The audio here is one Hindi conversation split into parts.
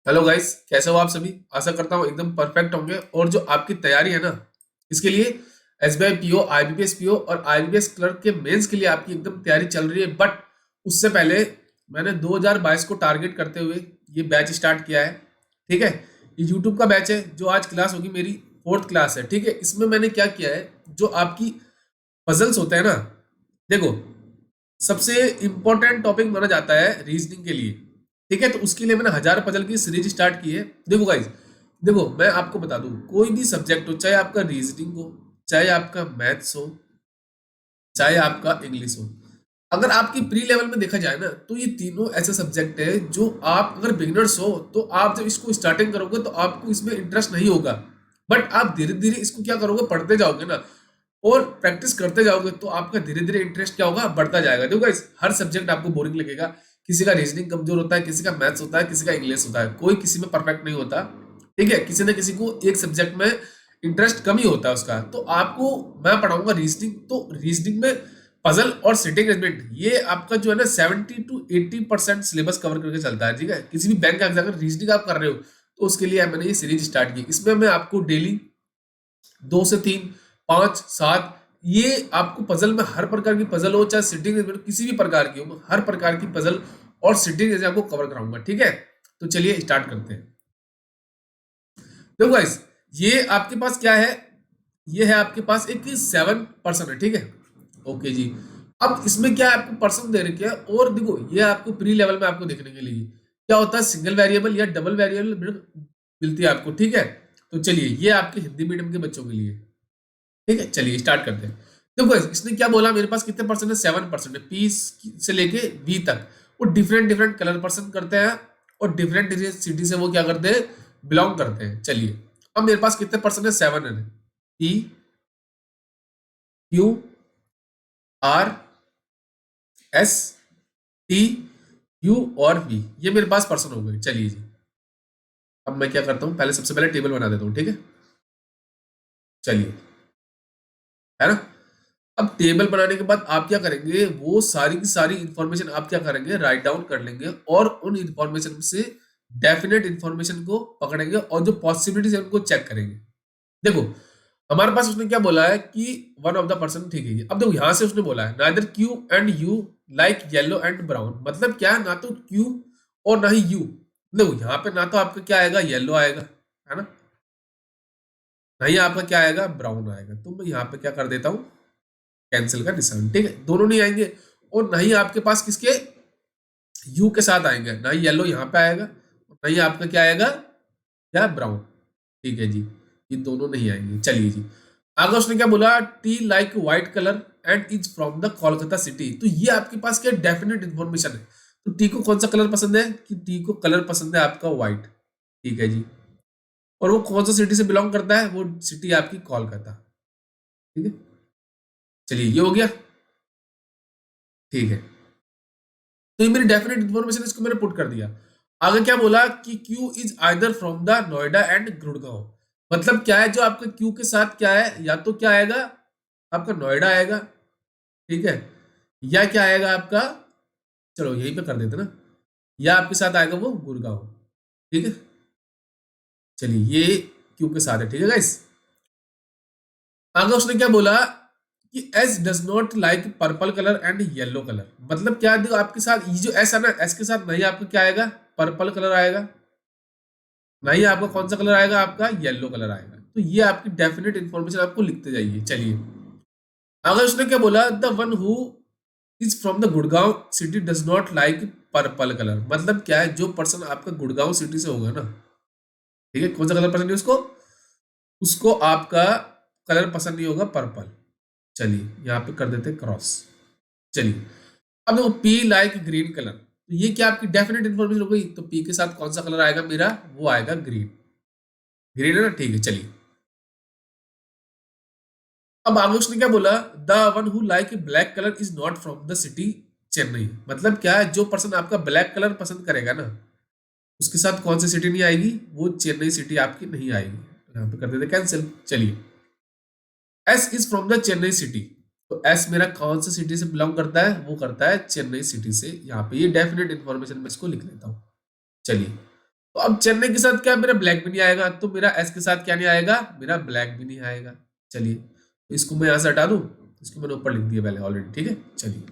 हेलो गाइस, कैसे हो आप सभी। आशा करता हूँ एकदम परफेक्ट होंगे। और जो आपकी तैयारी है ना, इसके लिए एसबीआई पीओ, आईबीपीएस पीओ और आईबीपीएस क्लर्क के मेंस के लिए आपकी एकदम तैयारी चल रही है। बट उससे पहले मैंने 2022 को टारगेट करते हुए ये बैच स्टार्ट किया है। ठीक है, ये यूट्यूब का बैच है। जो आज क्लास होगी मेरी फोर्थ क्लास है। ठीक है, इसमें मैंने क्या किया है, जो आपकी पजल्स होते हैं ना, देखो, सबसे इंपॉर्टेंट टॉपिक माना जाता है रीजनिंग के लिए। ठीक है, तो उसके लिए मैंने 1000 पजल की सीरीज स्टार्ट की है। देखो गाइस, देखो मैं आपको बता दूं, कोई भी सब्जेक्ट हो, चाहे आपका रीजनिंग हो, चाहे आपका मैथ्स हो, चाहे आपका इंग्लिश हो, अगर आपकी प्री लेवल में देखा जाए ना, तो ये तीनों ऐसे सब्जेक्ट है जो आप अगर बिगिनर्स हो तो आप जब इसको स्टार्टिंग करोगे तो आपको इसमें इंटरेस्ट नहीं होगा। बट आप धीरे धीरे इसको क्या करोगे, पढ़ते जाओगे ना और प्रैक्टिस करते जाओगे तो आपका धीरे धीरे इंटरेस्ट क्या होगा, बढ़ता जाएगा। देखो गाइस, हर सब्जेक्ट आपको बोरिंग लगेगा। किसी का रीजनिंग कमजोर होता है, किसी का मैथ्स होता है, किसी का इंग्लिश होता है, कोई किसी में परफेक्ट नहीं होता। ठीक है, किसी न किसी को एक सब्जेक्ट में इंटरेस्ट कम ही होता है उसका। तो आपको मैं पढ़ाऊंगा रीजनिंग। तो रीजनिंग में पजल और सिटिंग अरेंजमेंट, ये आपका जो है ना 70 to 80% सिलेबस कवर करके चलता है। ठीक है, किसी भी बैंक का एग्जाम अगर रीजनिंग आप कर रहे हो तो उसके लिए मैंने ये सीरीज स्टार्ट की। इसमें मैं आपको डेली 2 से 3, 5, 7, ये आपको पजल में हर प्रकार की पजल हो, चाहे सिटिंग अरेंजमेंट किसी भी प्रकार की हो, हर प्रकार की पजल और सिटिंग जैसे आपको कवर कराऊंगा। ठीक है, तो चलिए स्टार्ट करते हैं। देखो गाइस, ये आपके पास क्या है, ये है आपके पास एक 7 पर्सन है। ठीक है, ओके जी। अब इसमें क्या है, आपको पर्सन दे रखे हैं। और देखो, ये आपको प्री लेवल में आपको देखने के लिए क्या होता है, सिंगल वेरिएबल या डबल वेरिएबल मिलती है आपको। ठीक है, तो चलिए ये आपके हिंदी मीडियम के बच्चों के लिए। ठीक है, चलिए स्टार्ट करते हैं। देखो guys, इसने क्या बोला, मेरे पास कितने परसेंट है, 7% है। पी से लेके वी तक वो डिफरेंट डिफरेंट कलर पसंद करते हैं और डिफरेंट सिटी से वो क्या करते हैं, बिलोंग करते हैं। चलिए, अब मेरे पास कितने परसेंट है, 7 है। P, Q, R, S, T, U और वी, ये मेरे पास पर्सन हो गए। चलिए जी, अब मैं क्या करता हूँ, पहले सबसे पहले टेबल बना देता हूँ। ठीक है, चलिए, है ना। अब टेबल बनाने के बाद आप क्या करेंगे, वो सारी की सारी इंफॉर्मेशन आप क्या करेंगे, राइट डाउन कर लेंगे और उन इंफॉर्मेशन से डेफिनेट इंफॉर्मेशन को पकड़ेंगे और जो पॉसिबिलिटीज है उनको चेक करेंगे। देखो, हमारे पास उसने क्या बोला है कि वन ऑफ द पर्सन। ठीक है, अब देखो यहां से उसने बोला है neither Q and you like yellow and brown. मतलब क्या है, ना तो क्यू और ना ही यू। देखो यहाँ पे ना तो आपका क्या आएगा, येलो आएगा, है ना, ना ही आपका क्या आएगा, ब्राउन आएगा। तो मैं यहाँ पे क्या कर देता हूँ, कैंसिल का निशान। ठीक है, दोनों नहीं आएंगे। और ना ही आपके पास किसके, यू के साथ आएंगे, ना ही येलो यहाँ पे आएगा और ना ही आपका क्या आएगा, क्या, ब्राउन। ठीक है जी, ये दोनों नहीं आएंगे। चलिए जी, आगे उसने क्या बोला, T like white colour and is from the Kolkata city. तो ये आपके पास क्या डेफिनेट इंफॉर्मेशन है। तो टी को कौन सा कलर पसंद है, कि टी को कलर पसंद है आपका व्हाइट। ठीक है जी, और वो कौन सा सिटी से बिलोंग करता है, वो सिटी आपकी कोलकाता। ठीक है, चलिए ये हो गया। ठीक है, तो ये मेरी डेफिनेट इन्फॉर्मेशन, इसको मैंने पुट कर दिया। आगे क्या बोला कि Q is either from the Noida and Gurgaon. मतलब क्या है, जो आपका क्यू के साथ क्या है, या तो क्या आएगा, आपका नोएडा आएगा। ठीक है, या क्या आएगा आपका, चलो यहीं पे कर देते ना, या आपके साथ आएगा वो गुड़गांव। ठीक है, चलिए ये क्यू के साथ है। ठीक है गाइस, आगे उसने क्या बोला कि S does not like purple colour and yellow colour. मतलब क्या, देखो आपके साथ ये जो एस है ना, एस के साथ नहीं आपका क्या आएगा, पर्पल कलर आएगा, ना ही आपका कौन सा कलर आएगा, आपका येलो कलर आएगा। तो ये आपकी डेफिनेट इंफॉर्मेशन आपको लिखते जाइए। चलिए, अगर उसने क्या बोला, the one who is from the Gurgaon city does not like purple colour. मतलब क्या है, जो पर्सन आपका गुड़गांव सिटी से होगा ना, ठीक है, कौन सा कलर पसंद है उसको, उसको आपका कलर पसंद नहीं होगा, पर्पल। चलिए यहाँ पे कर देते क्रॉस। चलिए, अब देखो पी लाइक ग्रीन कलर। तो ये क्या आपकी डेफिनेट इंफॉर्मेशन हो गई। तो पी के साथ कौन सा कलर आएगा मेरा, वो आएगा ग्रीन। ग्रीन है ना, ठीक है। चलिए, अब आगे उसने क्या बोला, the one who like black colour is not from the city Chennai. मतलब क्या है, जो पर्सन आपका ब्लैक कलर पसंद करेगा ना, उसके साथ कौन सी सिटी नहीं आएगी, वो चेन्नई सिटी आपकी नहीं आएगी। तो यहाँ पे कर देते कैंसिल। चलिए, S is from the Chennai city. तो एस मेरा कौन सी सिटी से बिलोंग करता है, वो करता है चेन्नई सिटी से। यहाँ पे ये डेफिनेट इंफॉर्मेशन मैं इसको लिख लेता हूँ। चलिए, तो अब चेन्नई के साथ क्या मेरा ब्लैक भी नहीं आएगा, तो मेरा एस के साथ क्या नहीं आएगा, मेरा ब्लैक भी नहीं आएगा। चलिए, तो इसको मैं यहां से हटा दूं, इसको मैंने ऊपर लिख दिया पहले ऑलरेडी, ठीक है। चलिए,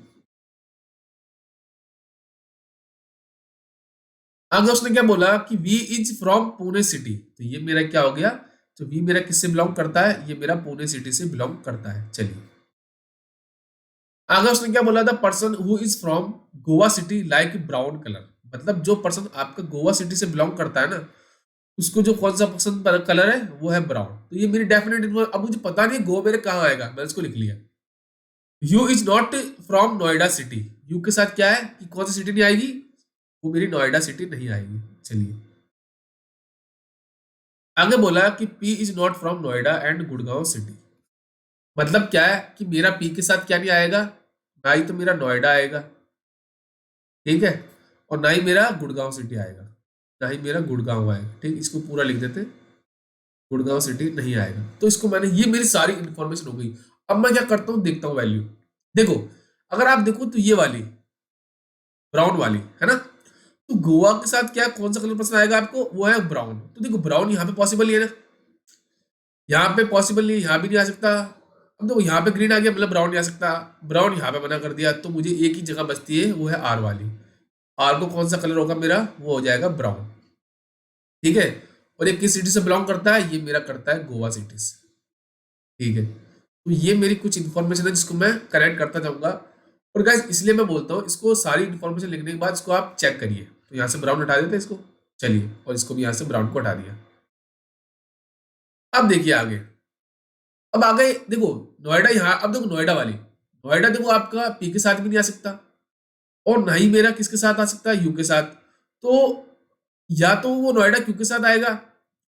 आगे उसने क्या बोला कि V is from Pune city, तो ये मेरा क्या हो गया, तो वी मेरा किससे बिलोंग करता है, ये मेरा पुणे सिटी से बिलोंग करता है। चलिए, आगे उसने क्या बोला था, person who is from Goa city like brown colour, मतलब जो पर्सन आपका गोवा सिटी से बिलोंग करता है ना, उसको जो कौन सा पसंद कलर है वो है ब्राउन। तो ये मेरी डेफिनेट, अब मुझे पता नहीं गोवा मेरे कहाँ आएगा, मैंने इसको लिख लिया। You is not from Noida city, you के साथ क्या है कि कौन सी सिटी नहीं आएगी, वो मेरी नोएडा सिटी नहीं आएगी। चलिए, आगे बोला कि P is not from Noida and Gurgaon city, मतलब क्या है कि मेरा पी के साथ क्या नहीं आएगा, ना ही तो मेरा नोएडा आएगा, ठीक है, और ना ही मेरा गुड़गांव सिटी आएगा, ना ही मेरा गुड़गांव आएगा, ठीक, इसको पूरा लिख देते, गुड़गांव सिटी नहीं आएगा। तो इसको मैंने, ये मेरी सारी इंफॉर्मेशन हो गई। अब मैं क्या करता हूँ, देखता हूँ वैल्यू। देखो, अगर आप देखो तो ये वाली ब्राउन वाली है ना, तो गोवा के साथ क्या कौन सा कलर पसंद आएगा आपको, वो है ब्राउन। तो देखो ब्राउन यहाँ पे पॉसिबल नहीं है ना, यहाँ पे पॉसिबल नहीं, यहाँ भी नहीं आ सकता। अब देखो यहाँ पे ग्रीन आ गया, मतलब ब्राउन नहीं आ सकता, ब्राउन यहाँ पे मना कर दिया, तो मुझे एक ही जगह बचती है, वो है आर वाली। आर को कौन सा कलर होगा मेरा, वो हो जाएगा ब्राउन, ठीक है। और ये किस सिटी से बिलोंग करता है, ये मेरा करता है गोवा सिटी से, ठीक है। तो ये मेरी कुछ इन्फॉर्मेशन है जिसको मैं करेक्ट करता जाऊंगा। और गाइस इसलिए मैं बोलता हूँ, इसको सारी इन्फॉर्मेशन लिखने के बाद इसको आप चेक करिए। तो यहाँ से ब्राउन हटा देते हैं इसको, चलिए, और इसको भी यहाँ से ब्राउन को हटा दिया। अब देखिए आगे, अब आगे देखो नोएडा, यहाँ अब देखो नोएडा वाली, नोएडा देखो आपका पी के साथ भी नहीं आ सकता, और ना ही मेरा किसके साथ आ सकता है, यू के साथ। तो या तो वो नोएडा क्यू के साथ आएगा।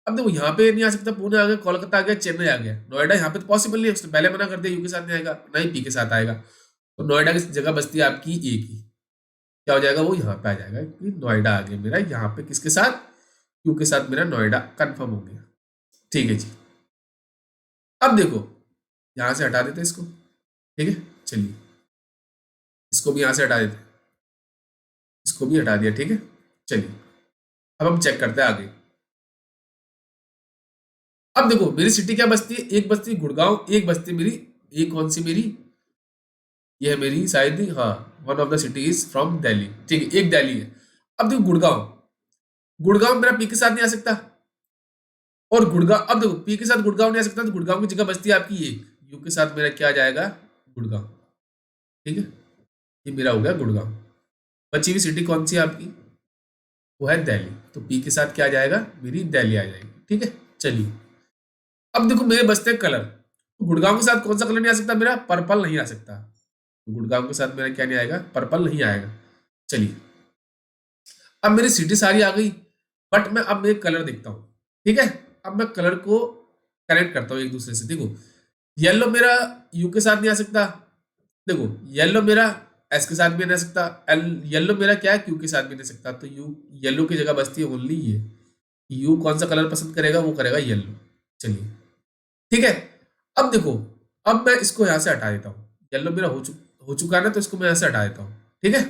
अब देखो यहाँ पे नहीं आ सकता, पुणे आ गया, कोलकाता आ गया, चेन्नई आ गया, नोएडा यहाँ पे तो पॉसिबल नहीं है, उसने पहले मना कर दिया, यू के साथ नहीं आएगा, ना ही पी के साथ आएगा। तो नोएडा की जगह बचती है आपकी एक ही, क्या हो जाएगा, वो यहाँ पे आ जाएगा कि नोएडा आ गया मेरा, यहाँ पे किसके साथ, क्यू के साथ मेरा नोएडा कंफर्म हो गया, ठीक है जी। अब देखो यहाँ से हटा देते हैं इसको, ठीक है। चलिए, इसको भी यहाँ से हटा देते हैं, इसको भी हटा दिया, ठीक है। चलिए, अब हम चेक करते हैं आगे। अब देखो मेरी सिटी क्या बचती है, एक बचती है गुड़गांव, एक बचती है मेरी, एक कौन सी मेरी, ये है मेरी शायद, हाँ, one of the city is from Delhi, ठीक है, एक दिल्ली है। अब देखो गुड़गांव, गुड़गांव मेरा पी के साथ नहीं आ सकता, और गुड़गांव, अब देखो पी के साथ गुड़गांव नहीं आ सकता, तो गुड़गांव की जगह बचती है आपकी एक, यू के साथ मेरा क्या आ जाएगा, गुड़गांव, ठीक है। ये मेरा हो गया गुड़गांव। बची हुई सिटी कौन सी है आपकी, वो है दिल्ली, तो पी के साथ क्या आ जाएगा, मेरी दिल्ली आ जाएगी, ठीक है। चलिए, अब देखो मेरे बचते हैं कलर, तो गुड़गांव के साथ कौन सा कलर नहीं आ सकता मेरा, पर्पल नहीं आ सकता, तो गुड़गांव के साथ मेरा क्या नहीं आएगा, पर्पल नहीं आएगा। चलिए, अब मेरी सिटी सारी आ गई, बट मैं अब मैं कलर देखता हूँ, ठीक है। अब मैं कलर को कनेक्ट करता हूँ एक दूसरे से। देखो येलो मेरा यू के साथ नहीं आ सकता, देखो येलो मेरा एस के साथ भी नहीं आ सकता, एल येलो मेरा क्या है, क्यू के साथ भी नहीं सकता, तो यू, येलो की जगह बचती है ओनली ये, यू कौन सा कलर पसंद करेगा, वो करेगा येलो। चलिए, ठीक है। अब देखो, अब मैं इसको यहाँ से हटा देता हूँ, येलो मेरा हो चुका है ना, तो इसको मैं यहाँ से हटा देता हूँ, ठीक है,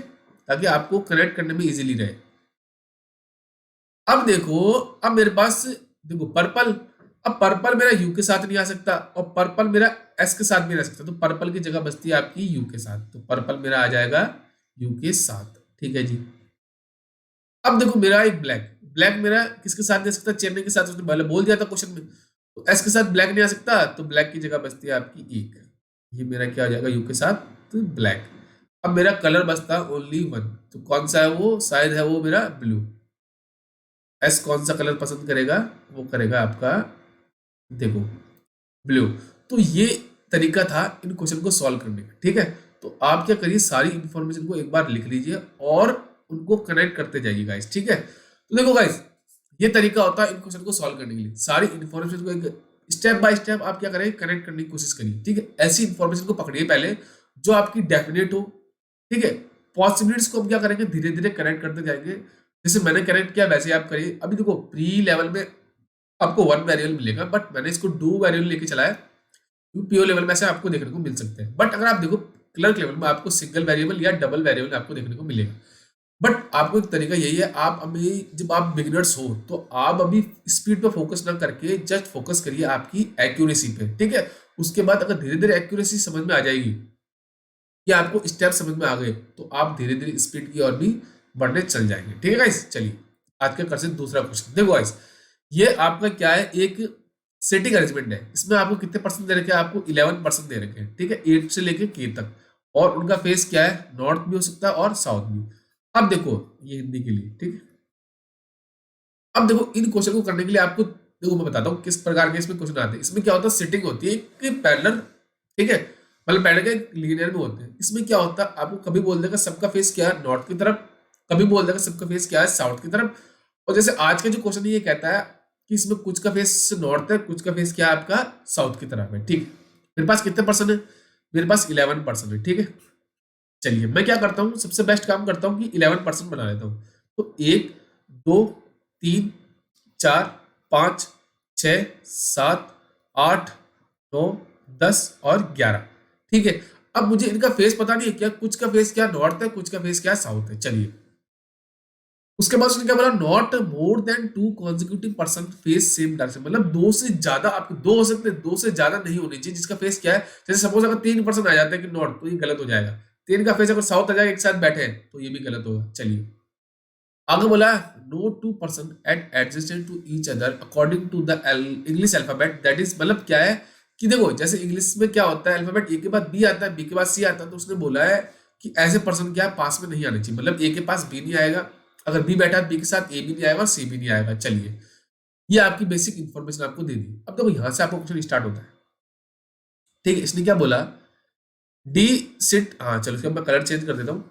ताकि आपको कनेक्ट करने में इजीली रहे। अब देखो, अब मेरे पास देखो पर्पल, अब पर्पल मेरा यू के साथ नहीं आ सकता, और पर्पल मेरा एस के साथ भी नहीं आ सकता, तो पर्पल की जगह बचती है आपकी यू के साथ, तो पर्पल मेरा आ जाएगा यू के साथ, ठीक है जी। अब देखो मेरा एक ब्लैक, ब्लैक मेरा किसके साथ नहीं आ सकता, चेन्नई के साथ, उसने पहले बोल दिया था क्वेश्चन में, तो एस के साथ ब्लैक नहीं आ सकता, तो ब्लैक की जगह बचती है आपकी एक, ये मेरा क्या हो जाएगा, यू के साथ, तो ब्लैक। अब मेरा कलर बचता है ओनली वन, तो कौन सा है वो, शायद है वो मेरा ब्लू। एस कौन सा कलर पसंद करेगा, वो करेगा आपका, देखो ब्लू। तो ये तरीका था इन क्वेश्चन को सॉल्व करने का, ठीक है। तो आप क्या करिए, सारी इंफॉर्मेशन को एक बार लिख लीजिए और उनको कनेक्ट करते जाइए गाइस, ठीक है। तो देखो गाइस, ये तरीका होता है इन क्वेश्चन को सॉल्व करने के लिए, सारी इंफॉर्मेशन को एक स्टेप बाय स्टेप आप क्या करेंगे, कनेक्ट करने की कोशिश करिए, ठीक है। ऐसी इंफॉर्मेशन को पकड़िए पहले जो आपकी डेफिनेट हो, ठीक है। पॉसिबिलिटीज को हम क्या करेंगे, धीरे धीरे कनेक्ट करते जाएंगे, जैसे मैंने कनेक्ट किया वैसे आप करिए। अभी देखो प्री लेवल में आपको वन वेरिएबल मिलेगा, बट मैंने इसको टू वेरिएबल लेके चला है, पीओ लेवल में ऐसे आपको देखने को मिल सकते हैं, बट अगर आप देखो क्लर्क लेवल में आपको सिंगल वेरिएबल या डबल वेरिएबल आपको देखने को मिलेगा। बट आपको एक तरीका यही है, आप अभी जब आप बिगिनर्स हो तो आप अभी स्पीड पे फोकस ना करके जस्ट फोकस करिए आपकी एक्यूरेसी पे, ठीक है। उसके बाद अगर धीरे धीरे एक्यूरेसी समझ में आ जाएगी या आपको स्टेप समझ में आ गए तो आप धीरे धीरे स्पीड की और भी बढ़ने चल जाएंगे, ठीक है गाइस। चलिए आज के क्वेश्चन दूसरा क्वेश्चन देखो गाइस, ये आपका क्या है, एक सेटिंग अरेंजमेंट है। इसमें आपको कितने परसेंट दे रखे हैं, आपको 11% दे रखे हैं, ठीक है, 8 से लेके के तक। और उनका फेस क्या है, नॉर्थ भी हो सकता है और साउथ भी। अब देखो ये हिंदी के लिए, ठीक है। अब देखो इन क्वेश्चन को करने के लिए आपको, देखो मैं बताता हूँ किस प्रकार के इसमें क्वेश्चन आते हैं। इसमें क्या होता है, सिटिंग होती है एक पैरेलल, ठीक है, मतलब पैरेलल के लीनियर में होते हैं। इसमें क्या होता है, आपको कभी बोल देगा सबका फेस क्या है नॉर्थ की तरफ, कभी बोल देगा सबका फेस क्या है साउथ की तरफ। और जैसे आज का जो क्वेश्चन ये कहता है कि इसमें कुछ का फेस नॉर्थ है, कुछ का फेस क्या है आपका साउथ की तरफ है, ठीक है। मेरे पास कितने परसेंट है, मेरे पास 11% है, ठीक है। चलिए मैं क्या करता हूँ, सबसे बेस्ट काम करता हूँ कि 11% बना लेता हूँ। तो 1, 2, 3, 4, 5, 6, 7, 8, 9, 10 और 11, ठीक है। अब मुझे इनका फेस पता नहीं है, क्या कुछ का फेस क्या नॉर्थ है, कुछ का फेस क्या साउथ है। चलिए उसके बाद उसने क्या बोला, not more than 2 consecutive% face same direction, मतलब दो से ज्यादा, आपके दो हो सकते हैं, दो से ज्यादा नहीं होनी चाहिए जिसका फेस क्या है। जैसे सपोज अगर 3% आ जाता है कि नॉर्थ, तो ये गलत हो जाएगा। 3 का फेस अगर साउथ आ जाएगा एक साथ बैठे हैं तो ये भी गलत होगा। चलिए आगे बोला, no 2% at adjacent to each other according to the English alphabet, that is मतलब क्या है कि देखो जैसे इंग्लिश में क्या होता है, अल्फाबेट ए के बाद बी आता है, बी के बाद सी आता है, तो उसने बोला है कि ऐसे पर्सन क्या पास में नहीं आने चाहिए, मतलब ए के पास बी नहीं आएगा, अगर बी बैठा है बी के साथ ए भी नहीं आएगा, सी भी नहीं आएगा। चलिए ये आपकी बेसिक इंफॉर्मेशन आपको दे दी। अब देखो यहां से आपको क्वेश्चन स्टार्ट होता है, ठीक है। इसने क्या बोला, डी सिट, हाँ चलो इसका मैं कलर चेंज कर देता हूँ,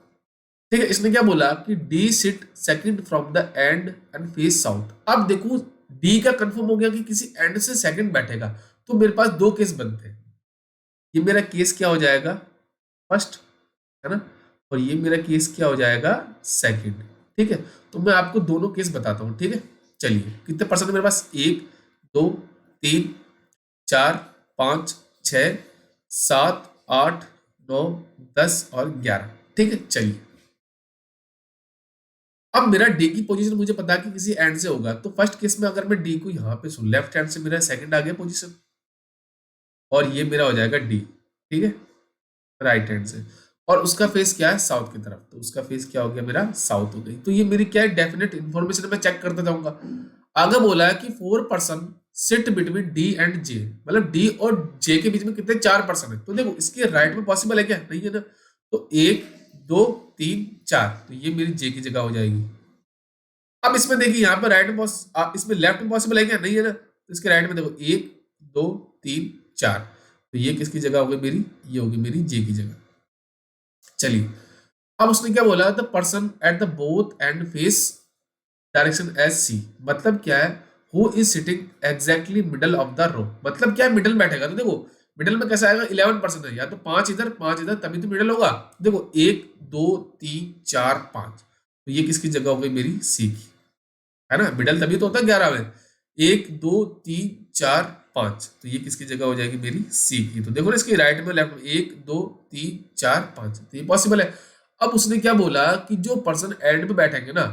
ठीक है। इसने क्या बोला कि D sit second from the end and face south. अब देखो डी का कंफर्म हो गया कि किसी एंड से सेकंड बैठेगा, तो मेरे पास दो केस बनते हैं। ये मेरा केस क्या हो जाएगा, फर्स्ट, है ना, और ये मेरा केस क्या हो जाएगा, सेकंड, ठीक है। तो मैं आपको दोनों केस बताता हूं, ठीक है। चलिए कितने परसेंट है मेरे पास, 1, 2, 3, 4, 5, 6, 7, 8, 9, 10 और 11, ठीक है। चलिए अब मेरा डी की पोजीशन मुझे पता है कि किसी एंड से होगा, तो फर्स्ट केस में अगर मैं डी को यहाँ पे सुन, लेफ्ट हैंड से मेरा सेकंड आ गया पोजीशन, और ये मेरा हो जाएगा डी, ठीक है, राइट हैंड से। और उसका फेस क्या है, साउथ की तरफ, तो उसका फेस क्या हो गया, मेरा साउथ हो गई। तो ये मेरी क्या है, डेफिनेट इन्फॉर्मेशन मैं चेक करता जाऊंगा। आगे बोला है कि 4% सिट बिटवीन डी एंड जे, मतलब डी और जे के बीच में कितने, 4% है। तो देखो इसके राइट में पॉसिबल है क्या, नहीं है ना। तो 1, 2, 3, 4, तो ये मेरी जे की जगह हो जाएगी। अब इसमें देखिए यहाँ पर राइट में इसमें लेफ्ट में पॉसिबल है क्या, नहीं है ना। तो इसके राइट में देखो 1, 2, 3, 4, तो ये किसकी जगह होगी मेरी, ये होगी मेरी जे की जगह। चलिए अब उसने क्या बोला, the person at the both end face direction as C, मतलब क्या है, who is sitting exactly middle of the row, मतलब क्या है मिडल बैठेगा। तो देखो मिडल में कैसा आएगा, 11% है, या तो 5 इधर तभी तो मिडल होगा। देखो 1, 2, 3, 4, 5, तो ये किसकी जगह हो गई, मेरी सी की, है ना। मिडल तभी तो होता है 11 में, 1, 2, 3, 4, 5, तो ये किसकी जगह हो जाएगी, मेरी सी की। तो देखो ना इसके राइट में लेफ्ट में 1, 2, 3, 4, 5, तो ये पॉसिबल है। अब उसने क्या बोला कि जो पर्सन एंड पे बैठेंगे ना,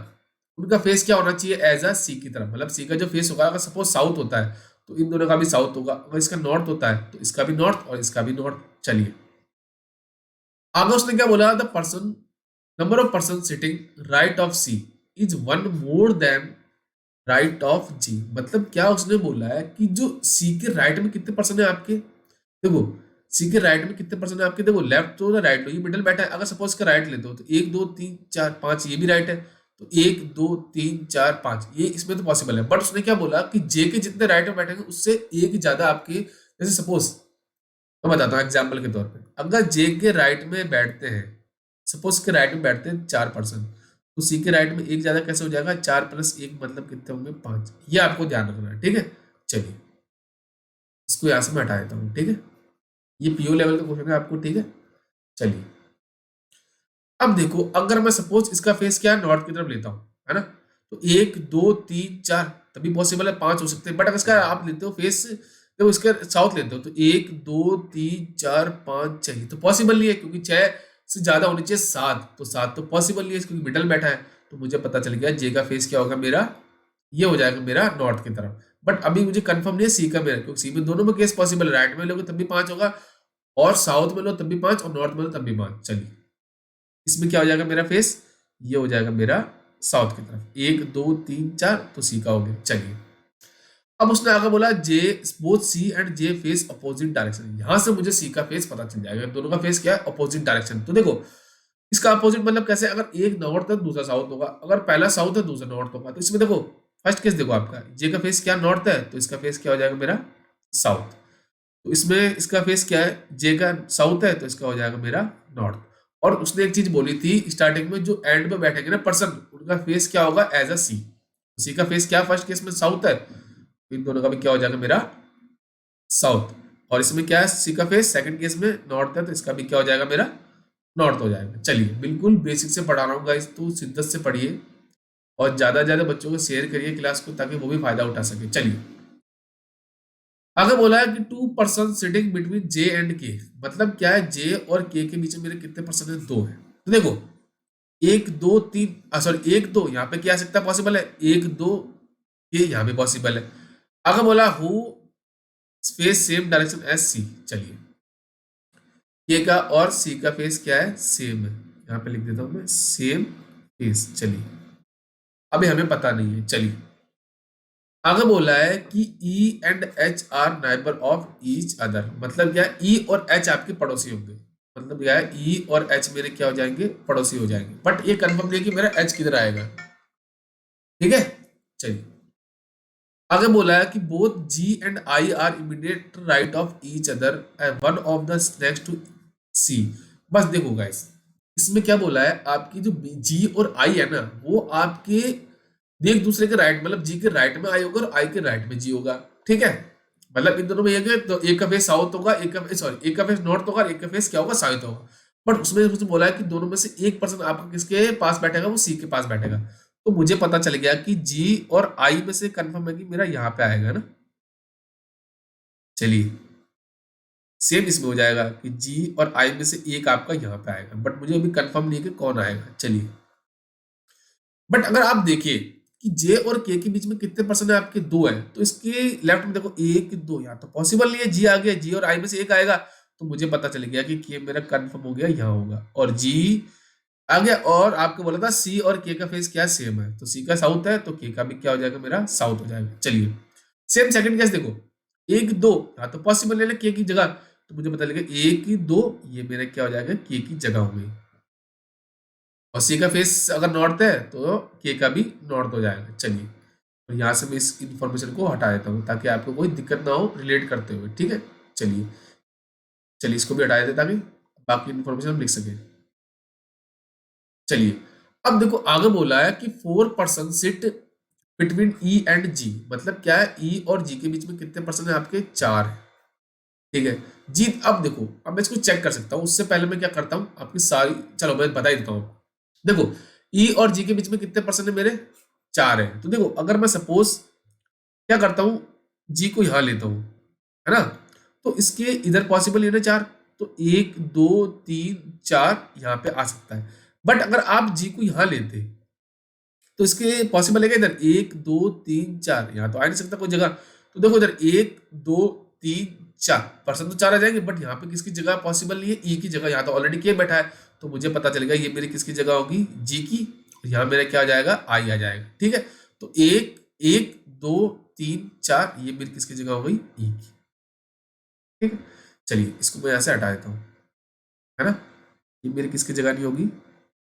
उनका फेस क्या होना चाहिए, एज अ सी की तरफ, मतलब सी का जो फेस होगा, अगर सपोज साउथ होता है तो इन दोनों का भी साउथ होगा, अगर इसका नॉर्थ होता है तो इसका भी नॉर्थ और इसका भी नॉर्थ। चलिए आगे उसने क्या बोला, the person number of person sitting right of C is one more than right of G, मतलब क्या उसने बोला है कि जो सी के राइट में कितने पर्सन है आपके, देखो सी के राइट में कितने पर्सन है आपके, देखो लेफ्ट तो ना राइट लो, ये मिडिल बैठा है, अगर सपोज इसका राइट लेते हो तो 1, 2, 3, 4, 5, ये भी राइट है, तो 1, 2, 3, 4, 5 ये इसमें तो पॉसिबल है। बट उसने क्या बोला कि जे के जितने राइट में बैठेंगे उससे एक ज्यादा आपके, जैसे सपोज मैं बताता हूँ एग्जाम्पल के तौर पर, अगर जे के राइट में बैठते हैं, सपोज के राइट में बैठते हैं 4%, तो सी के राइट में एक ज्यादा कैसे हो जाएगा, 4+1 मतलब कितने होंगे, 5। ये आपको ध्यान रखना है, ठीक है। चलिए इसको यहां से मैं हटा देता हूँ, ठीक है। ये पीओ लेवल का क्वेश्चन है आपको, ठीक है। चलिए अब देखो अगर मैं सपोज इसका फेस क्या है, नॉर्थ की तरफ लेता हूँ, है ना, तो 1, 2, 3, 4 तभी पॉसिबल है, 5 हो सकते हैं। बट अगर इसका आप लेते हो फेस, देखो इसका साउथ लेते हो तो 1, 2, 3, 4, 5 चाहिए, तो पॉसिबल नहीं है क्योंकि 6 से ज्यादा होनी चाहिए 7, तो 7 तो पॉसिबल नहीं है क्योंकि मिडल बैठा है। तो मुझे पता चल गया जे का फेस क्या होगा मेरा, ये हो जाएगा मेरा नॉर्थ की तरफ। बट अभी मुझे कंफर्म नहीं है सी का मेरा, क्योंकि सी में दोनों में केस पॉसिबल है, राइट में लोगे तब भी 5 होगा, और साउथ में लो तब भी 5, और नॉर्थ में लो तब भी 5। चलिए इसमें क्या हो जाएगा मेरा फेस, ये हो जाएगा मेरा साउथ की तरफ, 1 2 3 4, तो सी का हो गया। चलिए अब उसने आगे बोला J both C and J face opposite direction, यहां से मुझे सी का फेस पता चल जाएगा, दोनों का फेस क्या है, अपोजिट डायरेक्शन। तो देखो इसका अपोजिट मतलब कैसे, अगर एक नॉर्थ है दूसरा साउथ होगा, अगर पहला साउथ है दूसरा नॉर्थ होगा। तो इसमें देखो फर्स्ट केस देखो, आपका जे का फेस क्या नॉर्थ है, तो इसका फेस क्या हो जाएगा मेरा साउथ। तो इसमें इसका फेस क्या है, जे का साउथ है, तो इसका हो जाएगा मेरा नॉर्थ। और उसने एक चीज बोली थी स्टार्टिंग में, जो एंड में बैठेंगे ना पर्सन, उनका फेस क्या होगा एज अ सी। सी का फेस क्या फर्स्ट केस में साउथ है, तो इन दोनों का भी क्या हो जाएगा मेरा साउथ। और इसमें क्या है, सी का फेस सेकंड केस में नॉर्थ है, तो इसका भी क्या हो जाएगा मेरा नॉर्थ हो जाएगा। चलिए बिल्कुल बेसिक से पढ़ा रहा हूँ गाइस, तो शिद्दत से पढ़िए और ज्यादा से ज्यादा बच्चों को शेयर करिए क्लास को, ताकि वो भी फायदा उठा सके। चलिए आगे बोला है कि 2 person sitting between J and के, मतलब क्या है, जे और के बीच में मेरे कितने पर्सन है, 2 है। तो देखो 1 2 3, सॉरी 1 2 यहाँ पे क्या आ सकता है, पॉसिबल है, 1 2 के यहाँ पे पॉसिबल है। आगे बोला who face same direction as C, चलिए के का और सी का फेस क्या है, सेम है, यहाँ पे लिख देता हूं मैं सेम फेस। चलिए अभी हमें पता नहीं है। चलिए आगे बोला है कि E and H R neighbour of each other, मतलब क्या है, ई और एच आपके पड़ोसी होंगे, मतलब क्या है, ई और एच मेरे क्या हो जाएंगे, पड़ोसी हो जाएंगे। बट ये कंफर्म नहीं है कि मेरा एच किधर आएगा, ठीक है। चलिए आगे बोला है कि both G and I are immediate right of each other and one of the next to C. बस देखो गाइस, इसमें क्या बोला है, आपकी जो जी और आई है ना, वो आपके एक दूसरे के राइट, मतलब जी के राइट में आई होगा और आई के राइट में जी होगा, ठीक है। मतलब इन दोनों में एक है, तो एक का फेस साउथ होगा, एक का सॉरी एक का फेस नॉर्थ होगा, एक का फेस क्या होगा, साउथ होगा। बट उसमें मुझे बोला है कि दोनों में से एक पर्सन आपका किसके पास बैठेगा, वो सी के पास बैठेगा। तो मुझे पता चल गया कि जी और आई में से कंफर्म है कि मेरा यहाँ पे आएगा ना। चलिए सेम इसमें हो जाएगा कि जी और आई में से एक आपका यहाँ पे आएगा, बट मुझे अभी कंफर्म नहीं है कि कौन आएगा। चलिए बट अगर आप देखिए कि जे और के बीच में कितने पर्सन है आपके, 2 है, तो इसके लेफ्ट में देखो 1 2, यहाँ तो पॉसिबल नहीं है, जी आ गया, जी और आई में से एक आएगा। तो मुझे पता चल गया कि के मेरा कंफर्म हो गया यहाँ होगा, और जी आ गया। और आपको बोला था सी और के का फेस क्या सेम है, तो सी का साउथ है, तो के का भी क्या हो जाएगा मेरा साउथ हो जाएगा। चलिए सेम सेकंड केस देखो, 1 2, यहाँ तो पॉसिबल है के की जगह, तो मुझे पता लगा 1 2, ये मेरा क्या हो जाएगा, के की जगह हो गई। और सी का फेस अगर नॉर्थ है तो के का भी नॉर्थ हो जाएगा। चलिए तो यहाँ से मैं इस इंफॉर्मेशन को हटा देता हूँ ताकि आपको कोई दिक्कत ना हो रिलेट करते हुए, ठीक है। चलिए चलिए इसको भी हटा देते ताकि बाकी इंफॉर्मेशन हम लिख सकें। चलिए अब देखो आगे बोला है कि 4 person sit between E and G, मतलब क्या है, ई और जी के बीच में कितने पर्सन है आपके, 4 है, ठीक है। जी अब देखो, अब मैं इसको चेक कर सकता हूँ, उससे पहले मैं क्या करता हूँ आपकी सारी, चलो मैं बता ही देता हूँ। देखो ई और जी के बीच में कितने पर्सन है मेरे, 4 है। तो देखो अगर मैं सपोज क्या करता हूँ, जी को यहां लेता हूँ, है ना, तो इसके इधर पॉसिबल है ना 4, तो 1 2 3 4 यहाँ पे आ सकता है। बट अगर आप जी को यहां लेते तो इसके पॉसिबल है क्या, इधर 1 2 3 4, यहाँ तो आ नहीं सकता कोई जगह। तो देखो इधर 1 2 3 4 पर्सन तो 4 आ जाएंगे, बट यहाँ पे किसकी जगह पॉसिबल नहीं है, ई की जगह, यहाँ तो ऑलरेडी के बैठा है। तो मुझे पता चलेगा ये मेरी किसकी जगह होगी, जी की, यहाँ मेरा क्या आ जाएगा, आई आ जाएगा, ठीक है। तो 1 1 2 3 4, ये मेरी किसकी जगह हो गई, ई की, ठीक है। चलिए इसको मैं यहाँ से हटा देता हूँ, है ना, ये मेरी किसकी जगह नहीं होगी।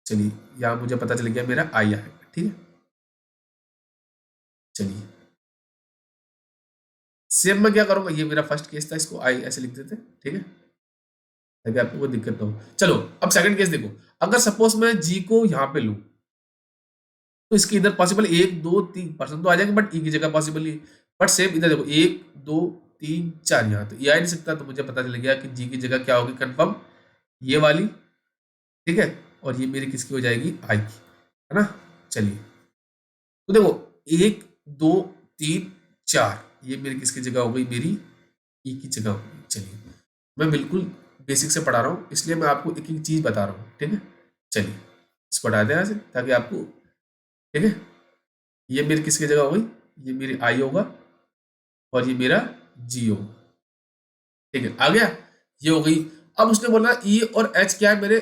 चलिए यहाँ मुझे पता चल गया मेरा आई आएगा, ठीक है। चलिए सेम मैं क्या करूंगा, ये मेरा फर्स्ट केस था, इसको आई ऐसे लिख देते, ठीक है, ताकि आपको कोई दिक्कत ना हो। चलो अब सेकंड केस देखो, अगर सपोज मैं जी को यहाँ पे लूं, तो इसके इधर पॉसिबल 1 2 3 पर्सन तो आ जाएंगे, बट ई की जगह पॉसिबल नहीं। बट सेम इधर देखो 1 2 3 4, यहाँ तो ये आ नहीं सकता, तो मुझे पता चल गया कि जी की जगह क्या होगी कंफर्म, ये वाली, ठीक है। और ये मेरी किसकी हो जाएगी, आई की, है ना। चलिए तो देखो 1 2 3 4, ये मेरी किसकी जगह हो गई, मेरी ई की जगह हो गई। चलिए मैं बिल्कुल बेसिक से पढ़ा रहा हूँ, इसलिए मैं आपको एक एक चीज बता रहा हूँ, ठीक है। चलिए इसको हटा दें यहाँ से, ताकि आपको, ठीक है, ये मेरी किसकी जगह हो गई, ये मेरी आई होगा और ये मेरा जी होगा, ठीक है, आ गया, ये हो गई। अब उसने बोला ई और एच क्या है, मेरे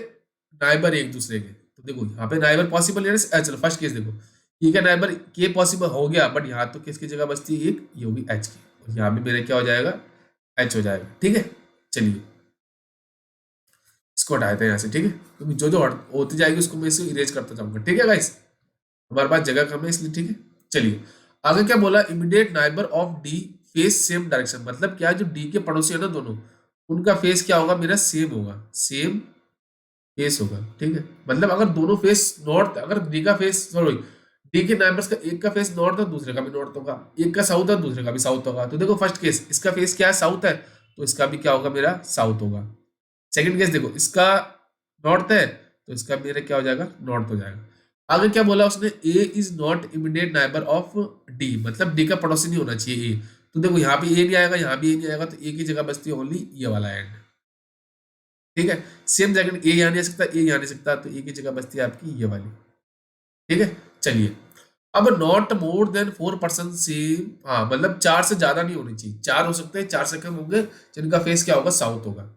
नाइबर एक दूसरे के, तो देखो यहाँ पे नाइबर पॉसिबल है, चलो फर्स्ट केस देखो, ई का नाइबर के पॉसिबल हो गया, बट यहाँ तो किसकी जगह बचती है, एक ये होगी एच की, और यहाँ पे मेरा क्या हो जाएगा, एच हो जाएगा, ठीक है। चलिए इसको हटाते हैं यहाँ से, ठीक है, क्योंकि जो जो होती जाएगी उसको मैं इसे इरेज करता जाऊंगा, ठीक है गाइस, हमारे पास जगह कम है इसलिए, ठीक है। चलिए आगे क्या बोला, immediate neighbour of D face same direction, मतलब क्या, जो डी के पड़ोसी है ना दोनों, उनका फेस क्या होगा, मेरा सेम होगा, सेम फेस होगा, ठीक है। मतलब अगर दोनों फेस नॉर्थ, अगर डी का फेस, सॉरी, डी के नाइबर्स का एक का फेस नॉर्थ है, दूसरे का भी नॉर्थ होगा, एक का साउथ है, दूसरे का भी साउथ होगा, तो देखो फर्स्ट केस इसका फेस क्या है, साउथ है, तो इसका भी क्या होगा, मेरा साउथ होगा। सेकंड केस देखो, इसका नॉर्थ है, तो इसका मेरा क्या हो जाएगा, नॉर्थ हो जाएगा। आगे क्या बोला उसने, A is not immediate neighbour of D, मतलब डी का पड़ोसी नहीं होना चाहिए ए, तो देखो यहाँ पे ए नहीं आएगा, यहाँ भी ए नहीं आएगा, तो ए की जगह बचती है ओनली ये वाला एंड, ठीक है। सेम सेकंड ए यहाँ नहीं आ सकता, ए यहाँ नहीं सकता, तो ए की जगह बचती है आपकी ये वाली, ठीक है। चलिए अब नॉट मोर देन 4% सेम, हाँ मतलब चार से ज्यादा नहीं होनी चाहिए, चार हो सकते हैं, चार से कम होंगे, जिनका फेस क्या होगा, साउथ होगा।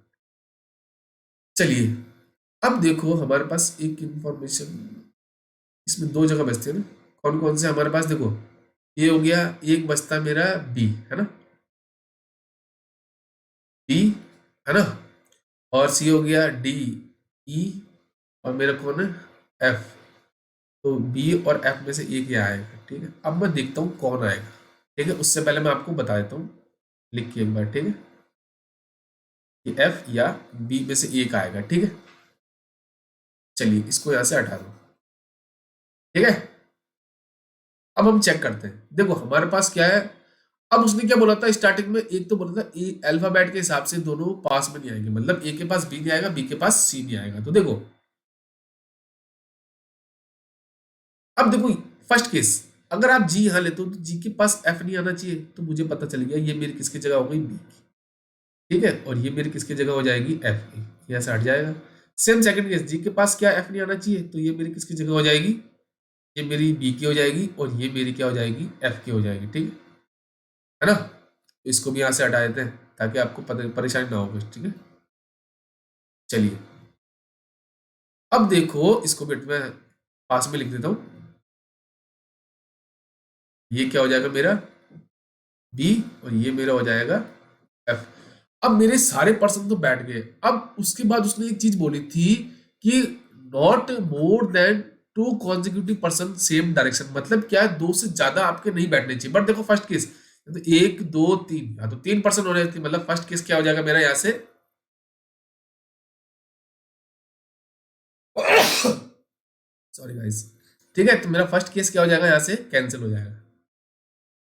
चलिए अब देखो हमारे पास एक इंफॉर्मेशन, इसमें दो जगह बचती है ना, कौन कौन से हमारे पास, देखो ये हो गया, एक बचता है मेरा बी, है ना, बी, है ना, और सी हो गया डी, ई, और मेरा कौन है, एफ, तो बी और एफ में से एक ही आएगा, ठीक है। अब मैं देखता हूँ कौन आएगा, ठीक है, उससे पहले मैं आपको बता देता हूँ, लिख के एक बार, ठीक है, कि एफ या बी में से एक आएगा, ठीक है। चलिए इसको यहां से हटा दो, ठीक है। अब हम चेक करते हैं, देखो हमारे पास क्या है, अब उसने क्या बोला था स्टार्टिंग में, एक तो बोला था ए अल्फाबेट के हिसाब से दोनों पास में नहीं आएंगे, मतलब ए के पास बी नहीं आएगा, बी के पास सी नहीं आएगा, तो देखो अब देखो फर्स्ट केस, अगर आप जी यहां लेते हो तो जी के पास एफ नहीं आना चाहिए, तो मुझे पता चल गया ये मेरी किसकी जगह हो गई, बी की, ठीक है, और ये मेरी किसकी जगह हो जाएगी, एफ की, यहां से हट जाएगा। सेम सेकंड केस, जी के पास क्या एफ नहीं आना चाहिए, तो ये मेरी किसकी जगह हो जाएगी, ये मेरी बी की हो जाएगी, और ये मेरी क्या हो जाएगी, एफ की हो जाएगी, ठीक है ना। तो इसको भी यहां से हटा देते हैं, ताकि आपको परेशानी ना हो कुछ, ठीक है। चलिए अब देखो, इसको बिट में पास में लिख देता हूं, ये क्या हो जाएगा मेरा बी, और ये मेरा हो जाएगा एफ। अब मेरे सारे पर्सन तो बैठ गए, अब उसके बाद उसने एक चीज बोली थी कि not more than two consecutive person same direction, मतलब क्या है, दो से ज्यादा आपके नहीं बैठने चाहिए, बट देखो फर्स्ट केस, तो एक दो तीन, या तो 3% हो रहे थे, मतलब फर्स्ट केस क्या हो जाएगा मेरा यहाँ से सॉरी गाइस, ठीक है, तो मेरा फर्स्ट केस क्या हो जाएगा, यहाँ से कैंसिल हो जाएगा,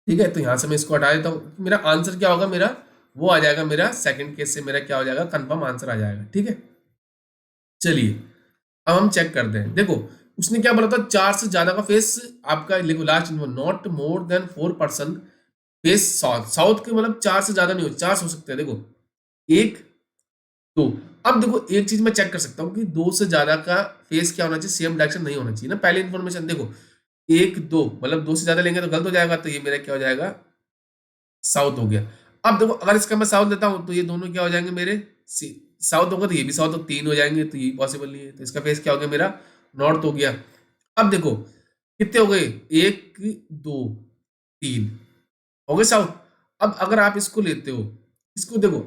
ठीक है। तो यहां से मैं इसको हटा देता हूँ, मेरा आंसर क्या होगा, मेरा वो आ जाएगा, मेरा सेकंड केस से मेरा क्या हो जाएगा, कंफर्म आंसर आ जाएगा, ठीक है। चलिए अब हम चेक करते हैं, देखो उसने क्या बोला था, चार से ज्यादा का फेस आपका, लिखो last not more than 4% face south, south के मतलब चार से ज्यादा नहीं हो, चार हो सकते हैं, देखो एक दो। अब देखो एक चीज मैं चेक कर सकता हूँ कि दो से ज्यादा का फेस क्या होना चाहिए, सेम डायरेक्शन नहीं होना चाहिए ना, पहले इन्फॉर्मेशन देखो, एक दो मतलब दो से ज्यादा लेंगे तो गलत हो जाएगा, तो ये मेरा क्या हो जाएगा, साउथ हो गया। अब देखो अगर इसका मैं साउथ लेता हूं, तो ये दोनों क्या हो जाएंगे मेरे, साउथ होगा, तो ये भी साउथ, तो तीन हो जाएंगे, तो ये पॉसिबल नहीं है, तो इसका फेस क्या हो गया, मेरा नॉर्थ हो गया। अब देखो कितने हो गए, एक दो तीन हो गए साउथ। अब अगर आप इसको लेते हो, इसको देखो,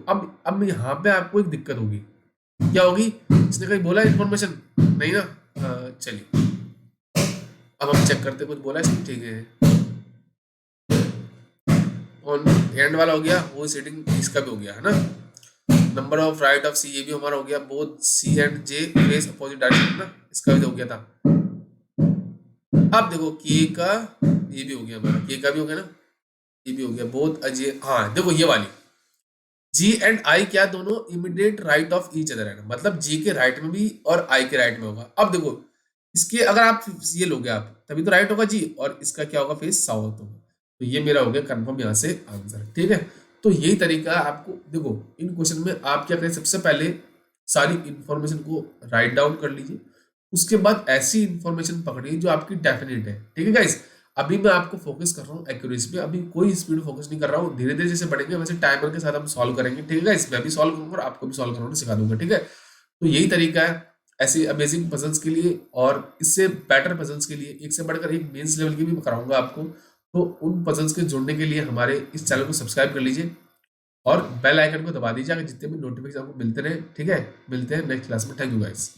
अब यहाँ पे आपको एक दिक्कत होगी, क्या होगी, इसने कहीं बोला इन्फॉर्मेशन नहीं ना, चलिए अब हम चेक करते, कुछ बोला इसने, ठीक है, ऑन एंड वाला हो गया, वो सेटिंग इसका भी हो गया, है ना, number of right of C, ये भी हमारा हो गया, both C and J face opposite direction ना, इसका भी हो गया था। अब देखो के का, ये भी हो गया हमारा, के का भी हो गया ना, ये भी हो गया, बोथ अजय, हाँ देखो ये वाली जी एंड आई क्या, दोनों immediate right of each other है, मतलब जी के राइट में भी और आई के राइट में होगा। अब देखो इसके अगर आप ये लोगे आप, तभी तो राइट होगा जी, और इसका क्या होगा, फेस साउथ होगा, तो ये मेरा हो गया कंफर्म यहाँ से आंसर, ठीक है। तो यही तरीका है आपको, देखो इन क्वेश्चन में आप क्या करें, सबसे पहले सारी इंफॉर्मेशन को राइट डाउन कर लीजिए। उसके बाद ऐसी इंफॉर्मेशन पकड़िए जो आपकी डेफिनेट है। ठीक है गाइस, अभी मैं आपको फोकस कर रहा हूँ एक्यूरेसी पे, अभी कोई स्पीड फोकस नहीं कर रहा हूँ। धीरे धीरे जैसे बढ़ेंगे वैसे टाइमर के साथ हम सॉल्व करेंगे। ठीक है गाइस, मैं भी सॉल्व करूंगा और आपको भी सॉल्व करना सिखा दूंगा। ठीक है, तो यही तरीका है ऐसे अमेजिंग पजल्स के लिए, और इससे बेटर पजल्स के लिए एक से बढ़कर एक मेंस लेवल की भी कराऊंगा आपको। तो उन पजल्स के जुड़ने के लिए हमारे इस चैनल को सब्सक्राइब कर लीजिए और बेल आइकन को दबा दीजिए, जितने भी नोटिफिकेशन आपको मिलते रहे। ठीक है, मिलते हैं नेक्स्ट क्लास में। Thank you guys.